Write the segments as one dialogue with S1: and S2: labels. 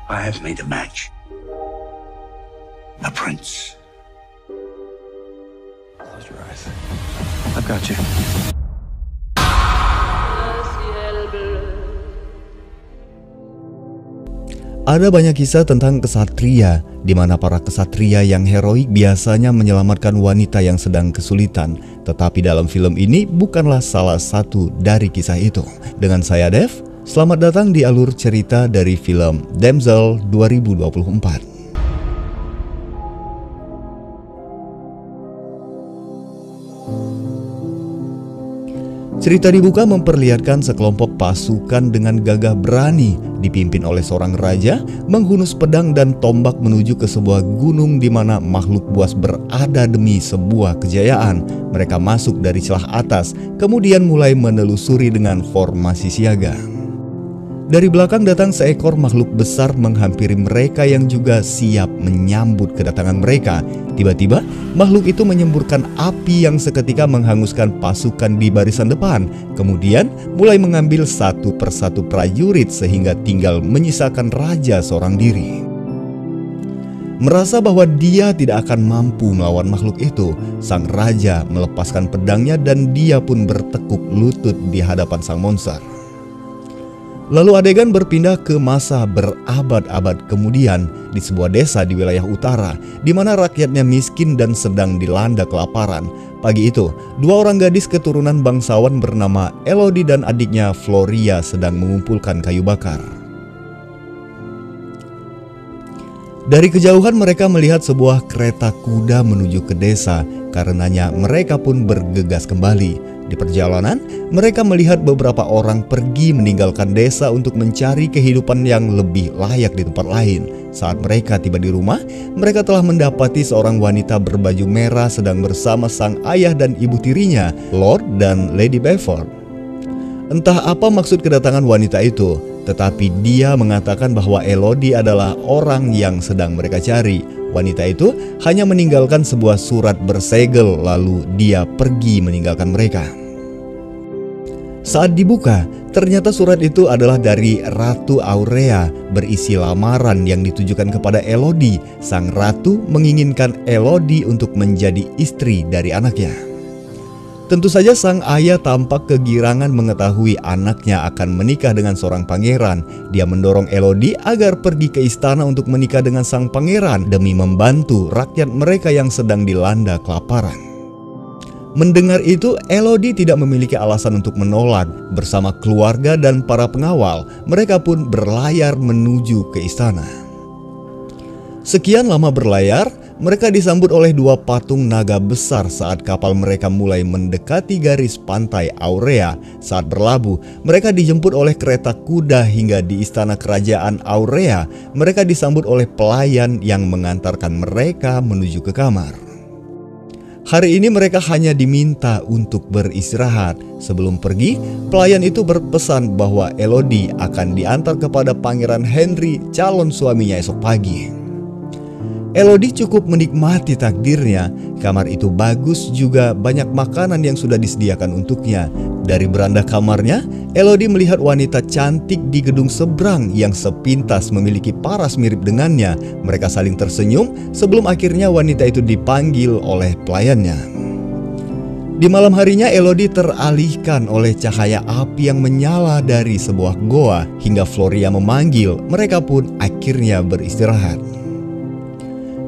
S1: I have made a match. A prince.
S2: Close your eyes. I've got you.
S3: Ada banyak kisah tentang kesatria, di mana para kesatria yang heroik biasanya menyelamatkan wanita yang sedang kesulitan. Tetapi dalam film ini bukanlah salah satu dari kisah itu. Dengan saya Dev, selamat datang di alur cerita dari film Damsel 2024. Cerita dibuka memperlihatkan sekelompok pasukan dengan gagah berani dipimpin oleh seorang raja menghunus pedang dan tombak menuju ke sebuah gunung di mana makhluk buas berada demi sebuah kejayaan. Mereka masuk dari celah atas, kemudian mulai menelusuri dengan formasi siaga. Dari belakang datang seekor makhluk besar menghampiri mereka yang juga siap menyambut kedatangan mereka. Tiba-tiba, makhluk itu menyemburkan api yang seketika menghanguskan pasukan di barisan depan. Kemudian, mulai mengambil satu persatu prajurit sehingga tinggal menyisakan raja seorang diri. Merasa bahwa dia tidak akan mampu melawan makhluk itu, sang raja melepaskan pedangnya dan dia pun bertekuk lutut di hadapan sang monster. Lalu adegan berpindah ke masa berabad-abad kemudian di sebuah desa di wilayah utara di mana rakyatnya miskin dan sedang dilanda kelaparan. Pagi itu, dua orang gadis keturunan bangsawan bernama Elodie dan adiknya Floria sedang mengumpulkan kayu bakar. Dari kejauhan mereka melihat sebuah kereta kuda menuju ke desa, karenanya mereka pun bergegas kembali. Di perjalanan, mereka melihat beberapa orang pergi meninggalkan desa untuk mencari kehidupan yang lebih layak di tempat lain. Saat mereka tiba di rumah, mereka telah mendapati seorang wanita berbaju merah sedang bersama sang ayah dan ibu tirinya, Lord dan Lady Beaufort. Entah apa maksud kedatangan wanita itu, tetapi dia mengatakan bahwa Elodie adalah orang yang sedang mereka cari. Wanita itu hanya meninggalkan sebuah surat bersegel lalu dia pergi meninggalkan mereka. Saat dibuka, ternyata surat itu adalah dari Ratu Aurea berisi lamaran yang ditujukan kepada Elodie. Sang ratu menginginkan Elodie untuk menjadi istri dari anaknya. Tentu saja sang ayah tampak kegirangan mengetahui anaknya akan menikah dengan seorang pangeran. Dia mendorong Elodie agar pergi ke istana untuk menikah dengan sang pangeran demi membantu rakyat mereka yang sedang dilanda kelaparan. Mendengar itu, Elodie tidak memiliki alasan untuk menolak. Bersama keluarga dan para pengawal, mereka pun berlayar menuju ke istana. Sekian lama berlayar, mereka disambut oleh dua patung naga besar saat kapal mereka mulai mendekati garis pantai Aurea. Saat berlabuh, mereka dijemput oleh kereta kuda hingga di istana kerajaan Aurea. Mereka disambut oleh pelayan yang mengantarkan mereka menuju ke kamar. Hari ini mereka hanya diminta untuk beristirahat. Sebelum pergi, pelayan itu berpesan bahwa Elodie akan diantar kepada Pangeran Henry, calon suaminya esok pagi. Elodie cukup menikmati takdirnya. Kamar itu bagus, juga banyak makanan yang sudah disediakan untuknya. Dari beranda kamarnya, Elodie melihat wanita cantik di gedung seberang yang sepintas memiliki paras mirip dengannya. Mereka saling tersenyum sebelum akhirnya wanita itu dipanggil oleh pelayannya. Di malam harinya, Elodie teralihkan oleh cahaya api yang menyala dari sebuah goa. Hingga Floria memanggil, mereka pun akhirnya beristirahat.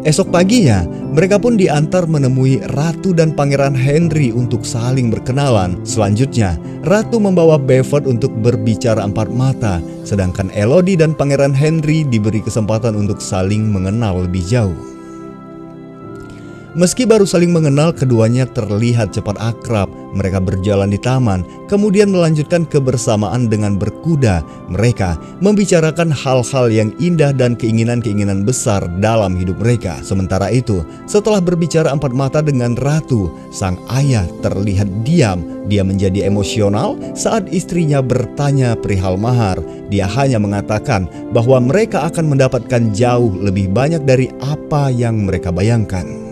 S3: Esok paginya, mereka pun diantar menemui Ratu dan Pangeran Henry untuk saling berkenalan. Selanjutnya, Ratu membawa Beaufort untuk berbicara empat mata, sedangkan Elodie dan Pangeran Henry diberi kesempatan untuk saling mengenal lebih jauh. Meski baru saling mengenal, keduanya terlihat cepat akrab. Mereka berjalan di taman, kemudian melanjutkan kebersamaan dengan berkuda. Mereka membicarakan hal-hal yang indah dan keinginan-keinginan besar dalam hidup mereka. Sementara itu, setelah berbicara empat mata dengan Ratu, sang ayah terlihat diam. Dia menjadi emosional saat istrinya bertanya perihal mahar. Dia hanya mengatakan bahwa mereka akan mendapatkan jauh lebih banyak dari apa yang mereka bayangkan.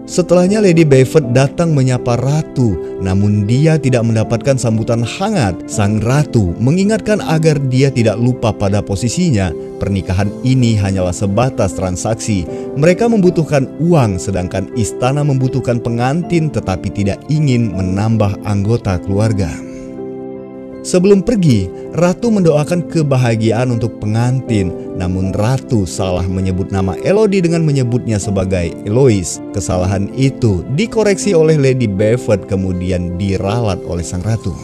S3: Setelahnya Lady Bevet datang menyapa ratu, namun dia tidak mendapatkan sambutan hangat. Sang ratu mengingatkan agar dia tidak lupa pada posisinya. Pernikahan ini hanyalah sebatas transaksi. Mereka membutuhkan uang, sedangkan istana membutuhkan pengantin tetapi tidak ingin menambah anggota keluarga. Sebelum pergi, ratu mendoakan kebahagiaan untuk pengantin, namun ratu salah menyebut nama Elodie dengan menyebutnya sebagai Eloise. Kesalahan itu dikoreksi oleh Lady Bevet kemudian diralat oleh sang ratu.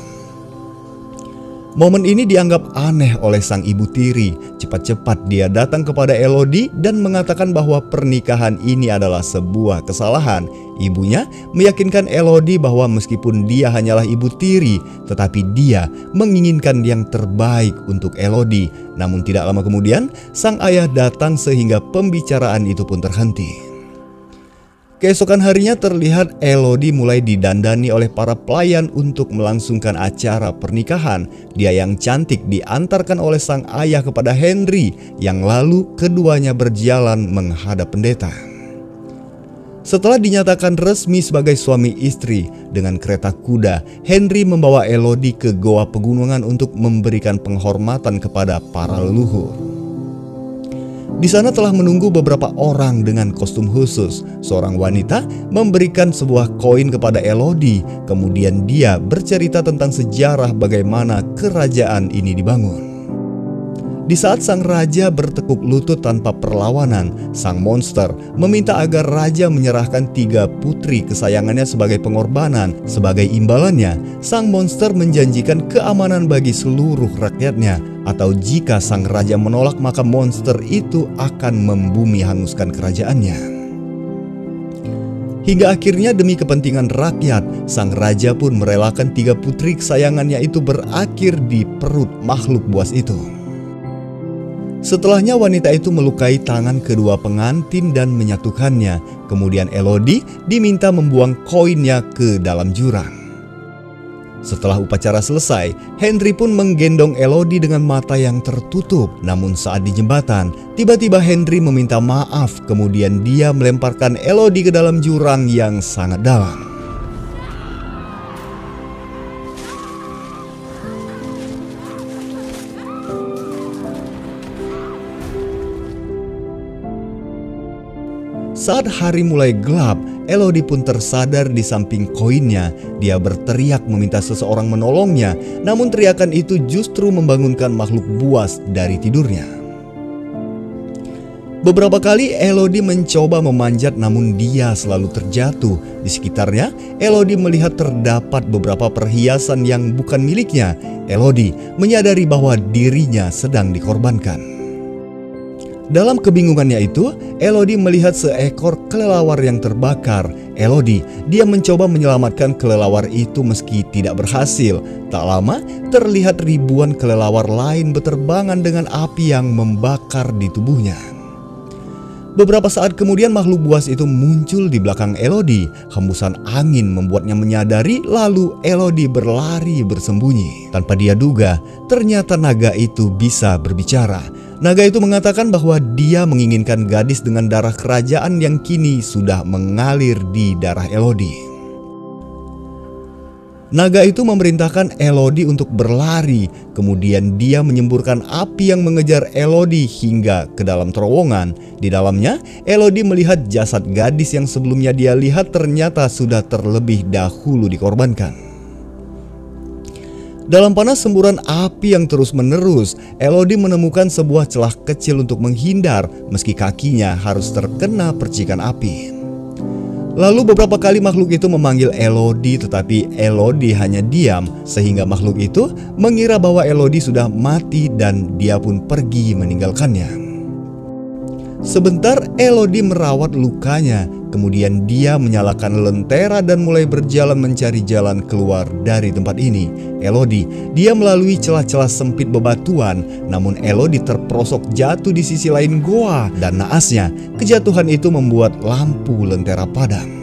S3: Momen ini dianggap aneh oleh sang ibu tiri. Cepat-cepat dia datang kepada Elodie dan mengatakan bahwa pernikahan ini adalah sebuah kesalahan. Ibunya meyakinkan Elodie bahwa meskipun dia hanyalah ibu tiri, tetapi dia menginginkan yang terbaik untuk Elodie. Namun tidak lama kemudian, sang ayah datang sehingga pembicaraan itu pun terhenti. Keesokan harinya terlihat Elodie mulai didandani oleh para pelayan untuk melangsungkan acara pernikahan. Dia yang cantik diantarkan oleh sang ayah kepada Henry, yang lalu keduanya berjalan menghadap pendeta. Setelah dinyatakan resmi sebagai suami istri, dengan kereta kuda, Henry membawa Elodie ke goa pegunungan untuk memberikan penghormatan kepada para leluhur. Di sana telah menunggu beberapa orang dengan kostum khusus. Seorang wanita memberikan sebuah koin kepada Elodie. Kemudian dia bercerita tentang sejarah bagaimana kerajaan ini dibangun. Di saat sang raja bertekuk lutut tanpa perlawanan, sang monster meminta agar raja menyerahkan 3 putri kesayangannya sebagai pengorbanan. Sebagai imbalannya, sang monster menjanjikan keamanan bagi seluruh rakyatnya. Atau jika sang raja menolak, maka monster itu akan membumi hanguskan kerajaannya. Hingga akhirnya demi kepentingan rakyat, sang raja pun merelakan 3 putri kesayangannya itu berakhir di perut makhluk buas itu. Setelahnya wanita itu melukai tangan kedua pengantin dan menyatukannya. Kemudian Elodie diminta membuang koinnya ke dalam jurang. Setelah upacara selesai, Henry pun menggendong Elodie dengan mata yang tertutup. Namun saat di jembatan, tiba-tiba Henry meminta maaf. Kemudian dia melemparkan Elodie ke dalam jurang yang sangat dalam. Saat hari mulai gelap, Elodie pun tersadar di samping koinnya. Dia berteriak meminta seseorang menolongnya, namun teriakan itu justru membangunkan makhluk buas dari tidurnya. Beberapa kali Elodie mencoba memanjat, namun dia selalu terjatuh. Di sekitarnya, Elodie melihat terdapat beberapa perhiasan yang bukan miliknya. Elodie menyadari bahwa dirinya sedang dikorbankan. Dalam kebingungannya itu, Elodie melihat seekor kelelawar yang terbakar. Elodie, dia mencoba menyelamatkan kelelawar itu meski tidak berhasil. Tak lama, terlihat ribuan kelelawar lain berterbangan dengan api yang membakar di tubuhnya. Beberapa saat kemudian makhluk buas itu muncul di belakang Elodie. Hembusan angin membuatnya menyadari, lalu Elodie berlari bersembunyi. Tanpa dia duga, ternyata naga itu bisa berbicara. Naga itu mengatakan bahwa dia menginginkan gadis dengan darah kerajaan yang kini sudah mengalir di darah Elodie. Naga itu memerintahkan Elodie untuk berlari. Kemudian dia menyemburkan api yang mengejar Elodie hingga ke dalam terowongan. Di dalamnya, Elodie melihat jasad gadis yang sebelumnya dia lihat ternyata sudah terlebih dahulu dikorbankan. Dalam panas semburan api yang terus-menerus, Elodie menemukan sebuah celah kecil untuk menghindar meski kakinya harus terkena percikan api. Lalu beberapa kali makhluk itu memanggil Elodie, tetapi Elodie hanya diam sehingga makhluk itu mengira bahwa Elodie sudah mati dan dia pun pergi meninggalkannya. Sebentar Elodie merawat lukanya, kemudian dia menyalakan lentera dan mulai berjalan mencari jalan keluar dari tempat ini. Elodie, dia melalui celah-celah sempit bebatuan, namun Elodie terperosok jatuh di sisi lain goa dan naasnya, kejatuhan itu membuat lampu lentera padam.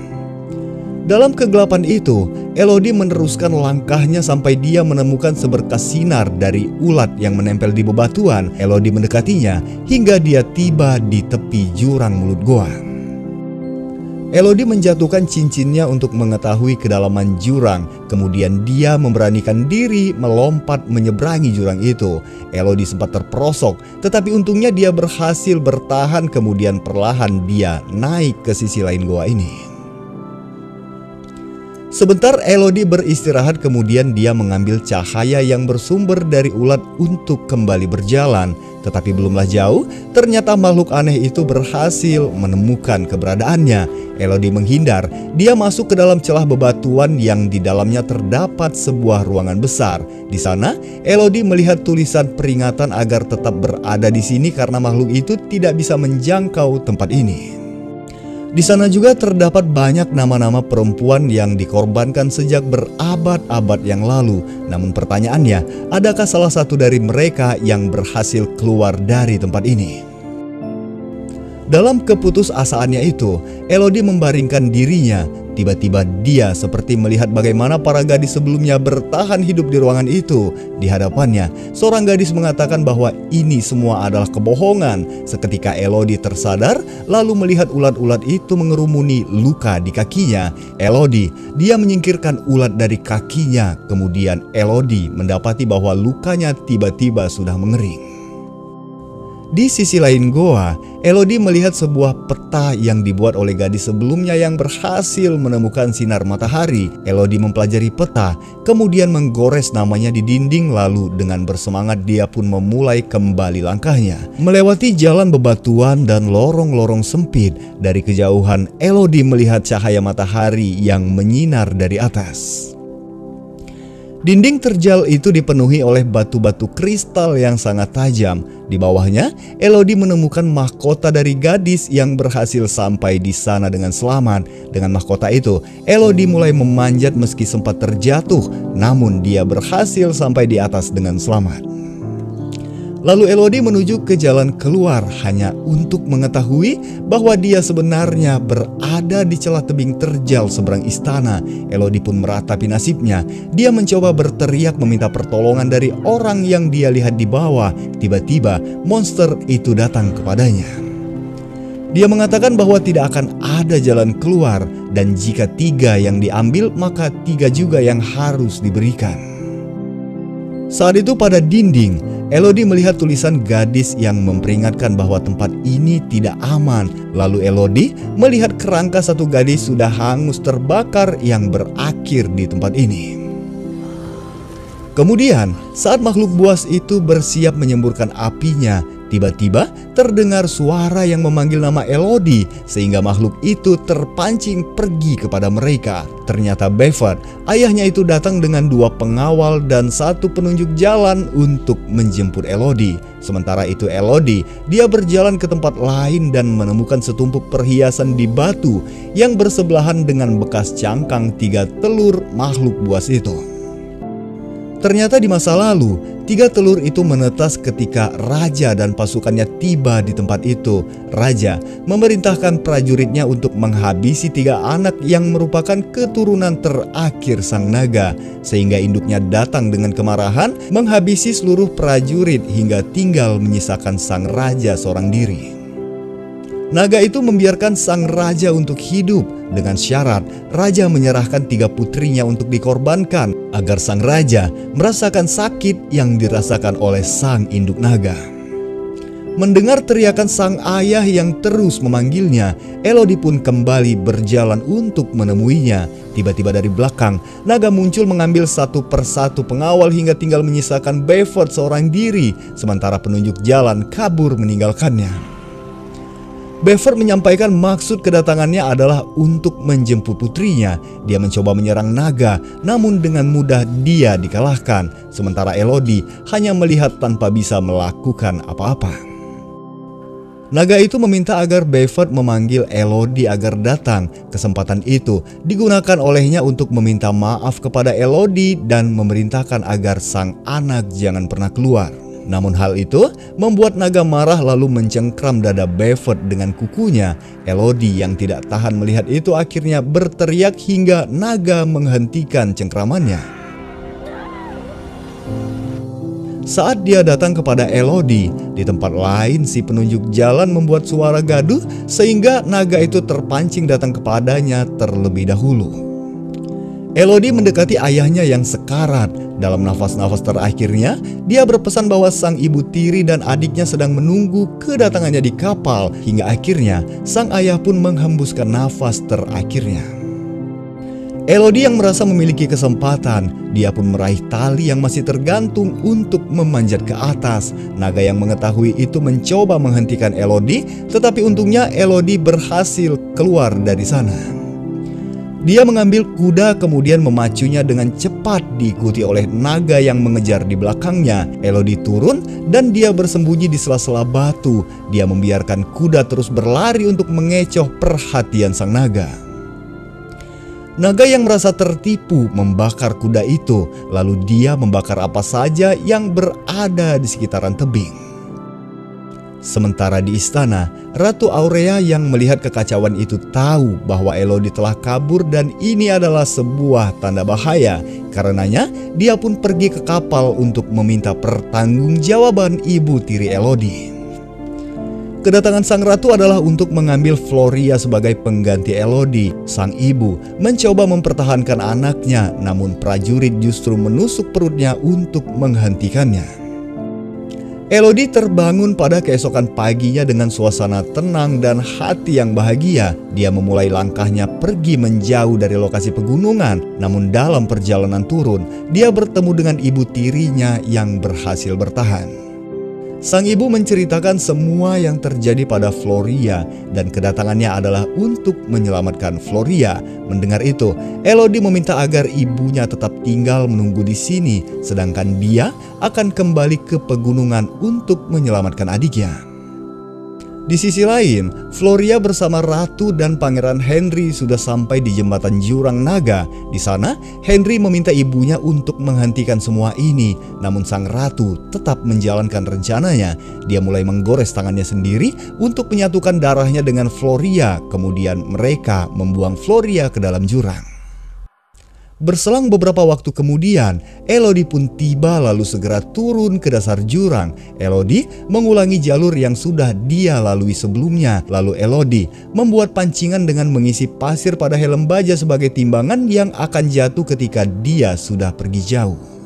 S3: Dalam kegelapan itu, Elodie meneruskan langkahnya sampai dia menemukan seberkas sinar dari ulat yang menempel di bebatuan. Elodie mendekatinya hingga dia tiba di tepi jurang mulut goa. Elodie menjatuhkan cincinnya untuk mengetahui kedalaman jurang. Kemudian dia memberanikan diri melompat menyeberangi jurang itu. Elodie sempat terperosok, tetapi untungnya dia berhasil bertahan. Kemudian perlahan dia naik ke sisi lain goa ini. Sebentar Elodie beristirahat, kemudian dia mengambil cahaya yang bersumber dari ulat untuk kembali berjalan. Tetapi belumlah jauh, ternyata makhluk aneh itu berhasil menemukan keberadaannya. Elodie menghindar, dia masuk ke dalam celah bebatuan yang di dalamnya terdapat sebuah ruangan besar. Di sana, Elodie melihat tulisan peringatan agar tetap berada di sini karena makhluk itu tidak bisa menjangkau tempat ini. Di sana juga terdapat banyak nama-nama perempuan yang dikorbankan sejak berabad-abad yang lalu. Namun pertanyaannya, adakah salah satu dari mereka yang berhasil keluar dari tempat ini? Dalam keputusasaannya itu, Elodie membaringkan dirinya. Tiba-tiba dia seperti melihat bagaimana para gadis sebelumnya bertahan hidup di ruangan itu. Di hadapannya, seorang gadis mengatakan bahwa ini semua adalah kebohongan. Seketika Elodie tersadar, lalu melihat ulat-ulat itu mengerumuni luka di kakinya. Dia menyingkirkan ulat dari kakinya. Kemudian Elodie mendapati bahwa lukanya tiba-tiba sudah mengering. Di sisi lain goa, Elodie melihat sebuah peta yang dibuat oleh gadis sebelumnya yang berhasil menemukan sinar matahari. Elodie mempelajari peta, kemudian menggores namanya di dinding, lalu dengan bersemangat dia pun memulai kembali langkahnya. Melewati jalan bebatuan dan lorong-lorong sempit, dari kejauhan Elodie melihat cahaya matahari yang menyinar dari atas. Dinding terjal itu dipenuhi oleh batu-batu kristal yang sangat tajam. Di bawahnya, Elodie menemukan mahkota dari gadis yang berhasil sampai di sana dengan selamat. Dengan mahkota itu, Elodie mulai memanjat meski sempat terjatuh, namun dia berhasil sampai di atas dengan selamat. Lalu Elodie menuju ke jalan keluar hanya untuk mengetahui bahwa dia sebenarnya berada di celah tebing terjal seberang istana. Elodie pun meratapi nasibnya. Dia mencoba berteriak meminta pertolongan dari orang yang dia lihat di bawah. Tiba-tiba monster itu datang kepadanya. Dia mengatakan bahwa tidak akan ada jalan keluar, dan jika 3 yang diambil maka 3 juga yang harus diberikan. Saat itu pada dinding, Elodie melihat tulisan gadis yang memperingatkan bahwa tempat ini tidak aman. Lalu Elodie melihat kerangka satu gadis sudah hangus terbakar yang berakhir di tempat ini. Kemudian saat makhluk buas itu bersiap menyemburkan apinya, tiba-tiba terdengar suara yang memanggil nama Elodie sehingga makhluk itu terpancing pergi kepada mereka. Ternyata Bevat, ayahnya itu datang dengan 2 pengawal dan 1 penunjuk jalan untuk menjemput Elodie. Sementara itu Elodie, dia berjalan ke tempat lain dan menemukan setumpuk perhiasan di batu yang bersebelahan dengan bekas cangkang 3 telur makhluk buas itu. Ternyata di masa lalu, 3 telur itu menetas ketika raja dan pasukannya tiba di tempat itu. Raja memerintahkan prajuritnya untuk menghabisi 3 anak yang merupakan keturunan terakhir sang naga. Sehingga induknya datang dengan kemarahan menghabisi seluruh prajurit hingga tinggal menyisakan sang raja seorang diri. Naga itu membiarkan sang raja untuk hidup dengan syarat raja menyerahkan 3 putrinya untuk dikorbankan agar sang raja merasakan sakit yang dirasakan oleh sang induk naga. Mendengar teriakan sang ayah yang terus memanggilnya, Elodie pun kembali berjalan untuk menemuinya. Tiba-tiba dari belakang, naga muncul mengambil 1 persatu pengawal hingga tinggal menyisakan Bevat seorang diri, sementara penunjuk jalan kabur meninggalkannya. Bevat menyampaikan maksud kedatangannya adalah untuk menjemput putrinya. Dia mencoba menyerang naga, namun dengan mudah dia dikalahkan. Sementara Elodie hanya melihat tanpa bisa melakukan apa-apa. Naga itu meminta agar Bevat memanggil Elodie agar datang. Kesempatan itu digunakan olehnya untuk meminta maaf kepada Elodie dan memerintahkan agar sang anak jangan pernah keluar. Namun hal itu membuat naga marah lalu mencengkram dada Bevat dengan kukunya. Elodie yang tidak tahan melihat itu akhirnya berteriak hingga naga menghentikan cengkramannya. Saat dia datang kepada Elodie, di tempat lain si penunjuk jalan membuat suara gaduh sehingga naga itu terpancing datang kepadanya terlebih dahulu. Elodie mendekati ayahnya yang sekarat. Dalam nafas-nafas terakhirnya, dia berpesan bahwa sang ibu tiri dan adiknya sedang menunggu kedatangannya di kapal. Hingga akhirnya, sang ayah pun menghembuskan nafas terakhirnya. Elodie yang merasa memiliki kesempatan, dia pun meraih tali yang masih tergantung untuk memanjat ke atas. Naga yang mengetahui itu mencoba menghentikan Elodie, tetapi untungnya Elodie berhasil keluar dari sana. Dia mengambil kuda kemudian memacunya dengan cepat, diikuti oleh naga yang mengejar di belakangnya. Elodie turun dan dia bersembunyi di sela-sela batu. Dia membiarkan kuda terus berlari untuk mengecoh perhatian sang naga. Naga yang merasa tertipu membakar kuda itu, lalu dia membakar apa saja yang berada di sekitaran tebing. Sementara di istana, Ratu Aurea yang melihat kekacauan itu tahu bahwa Elodie telah kabur dan ini adalah sebuah tanda bahaya. Karenanya, dia pun pergi ke kapal untuk meminta pertanggungjawaban ibu tiri Elodie. Kedatangan sang ratu adalah untuk mengambil Floria sebagai pengganti Elodie. Sang ibu mencoba mempertahankan anaknya, namun prajurit justru menusuk perutnya untuk menghentikannya. Elodie terbangun pada keesokan paginya dengan suasana tenang dan hati yang bahagia. Dia memulai langkahnya pergi menjauh dari lokasi pegunungan. Namun dalam perjalanan turun, dia bertemu dengan ibu tirinya yang berhasil bertahan. Sang ibu menceritakan semua yang terjadi pada Floria dan kedatangannya adalah untuk menyelamatkan Floria. Mendengar itu, Elodie meminta agar ibunya tetap tinggal menunggu di sini, sedangkan dia akan kembali ke pegunungan untuk menyelamatkan adiknya. Di sisi lain, Floria bersama Ratu dan Pangeran Henry sudah sampai di jembatan Jurang Naga. Di sana, Henry meminta ibunya untuk menghentikan semua ini. Namun sang ratu tetap menjalankan rencananya. Dia mulai menggores tangannya sendiri untuk menyatukan darahnya dengan Floria. Kemudian mereka membuang Floria ke dalam jurang. Berselang beberapa waktu kemudian, Elodie pun tiba lalu segera turun ke dasar jurang. Elodie mengulangi jalur yang sudah dia lalui sebelumnya. Lalu Elodie membuat pancingan dengan mengisi pasir pada helm baja sebagai timbangan yang akan jatuh ketika dia sudah pergi jauh.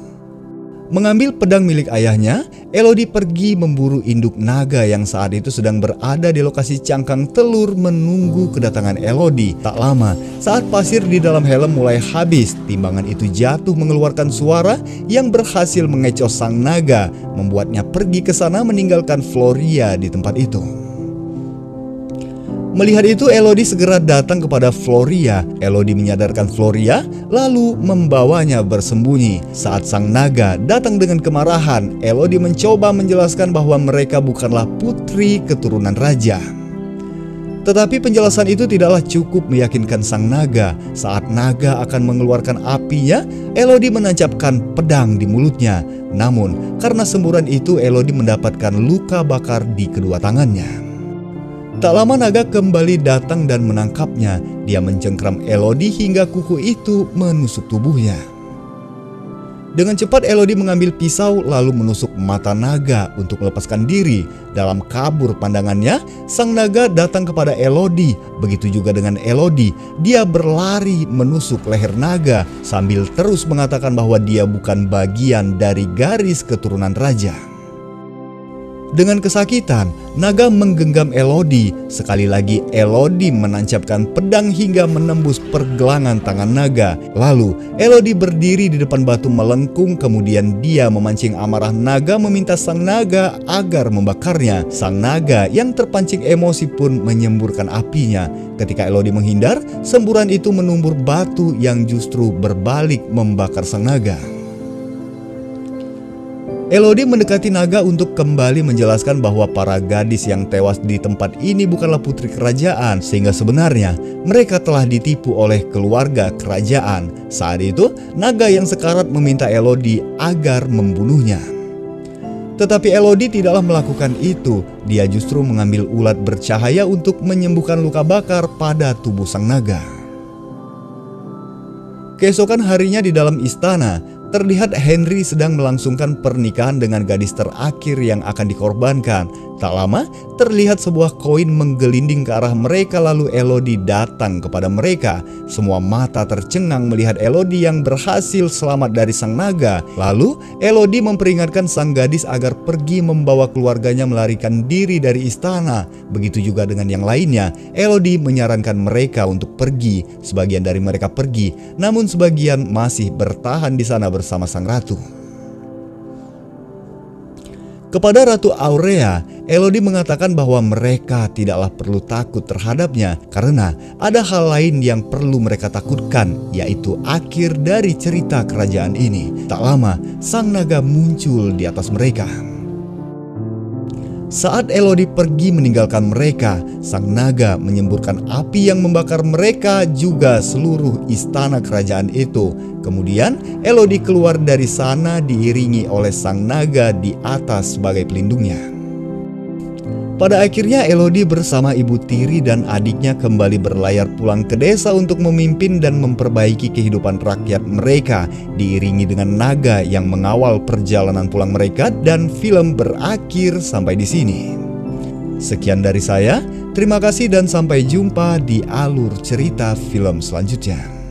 S3: Mengambil pedang milik ayahnya, Elodie pergi memburu induk naga yang saat itu sedang berada di lokasi cangkang telur menunggu kedatangan Elodie. Tak lama, saat pasir di dalam helm mulai habis, timbangan itu jatuh mengeluarkan suara yang berhasil mengecoh sang naga, membuatnya pergi ke sana meninggalkan Floria di tempat itu. Melihat itu, Elodie segera datang kepada Floria. Elodie menyadarkan Floria, lalu membawanya bersembunyi. Saat sang naga datang dengan kemarahan, Elodie mencoba menjelaskan bahwa mereka bukanlah putri keturunan raja. Tetapi penjelasan itu tidaklah cukup meyakinkan sang naga. Saat naga akan mengeluarkan apinya, Elodie menancapkan pedang di mulutnya. Namun, karena semburan itu, Elodie mendapatkan luka bakar di kedua tangannya. Tak lama naga kembali datang dan menangkapnya. Dia mencengkram Elodie hingga kuku itu menusuk tubuhnya. Dengan cepat Elodie mengambil pisau lalu menusuk mata naga untuk melepaskan diri. Dalam kabur pandangannya, sang naga datang kepada Elodie. Begitu juga dengan Elodie, dia berlari menusuk leher naga sambil terus mengatakan bahwa dia bukan bagian dari garis keturunan raja. Dengan kesakitan, naga menggenggam Elodie. Sekali lagi Elodie menancapkan pedang hingga menembus pergelangan tangan naga. Lalu Elodie berdiri di depan batu melengkung, kemudian dia memancing amarah naga meminta sang naga agar membakarnya. Sang naga yang terpancing emosi pun menyemburkan apinya. Ketika Elodie menghindar, semburan itu menumbur batu yang justru berbalik membakar sang naga. Elodie mendekati naga untuk kembali menjelaskan bahwa para gadis yang tewas di tempat ini bukanlah putri kerajaan, sehingga sebenarnya mereka telah ditipu oleh keluarga kerajaan. Saat itu, naga yang sekarat meminta Elodie agar membunuhnya. Tetapi Elodie tidaklah melakukan itu. Dia justru mengambil ulat bercahaya untuk menyembuhkan luka bakar pada tubuh sang naga. Keesokan harinya di dalam istana, terlihat Henry sedang melangsungkan pernikahan dengan gadis terakhir yang akan dikorbankan. Tak lama, terlihat sebuah koin menggelinding ke arah mereka lalu Elodie datang kepada mereka. Semua mata tercengang melihat Elodie yang berhasil selamat dari sang naga. Lalu, Elodie memperingatkan sang gadis agar pergi membawa keluarganya melarikan diri dari istana. Begitu juga dengan yang lainnya, Elodie menyarankan mereka untuk pergi. Sebagian dari mereka pergi, namun sebagian masih bertahan di sana bersama sang ratu. Kepada Ratu Aurea, Elodie mengatakan bahwa mereka tidaklah perlu takut terhadapnya karena ada hal lain yang perlu mereka takutkan, yaitu akhir dari cerita kerajaan ini. Tak lama, sang naga muncul di atas mereka. Saat Elodie pergi meninggalkan mereka, sang naga menyemburkan api yang membakar mereka juga seluruh istana kerajaan itu. Kemudian Elodie keluar dari sana diiringi oleh sang naga di atas sebagai pelindungnya. Pada akhirnya Elodie bersama ibu tiri dan adiknya kembali berlayar pulang ke desa untuk memimpin dan memperbaiki kehidupan rakyat mereka, diiringi dengan naga yang mengawal perjalanan pulang mereka, dan film berakhir sampai di sini. Sekian dari saya, terima kasih dan sampai jumpa di alur cerita film selanjutnya.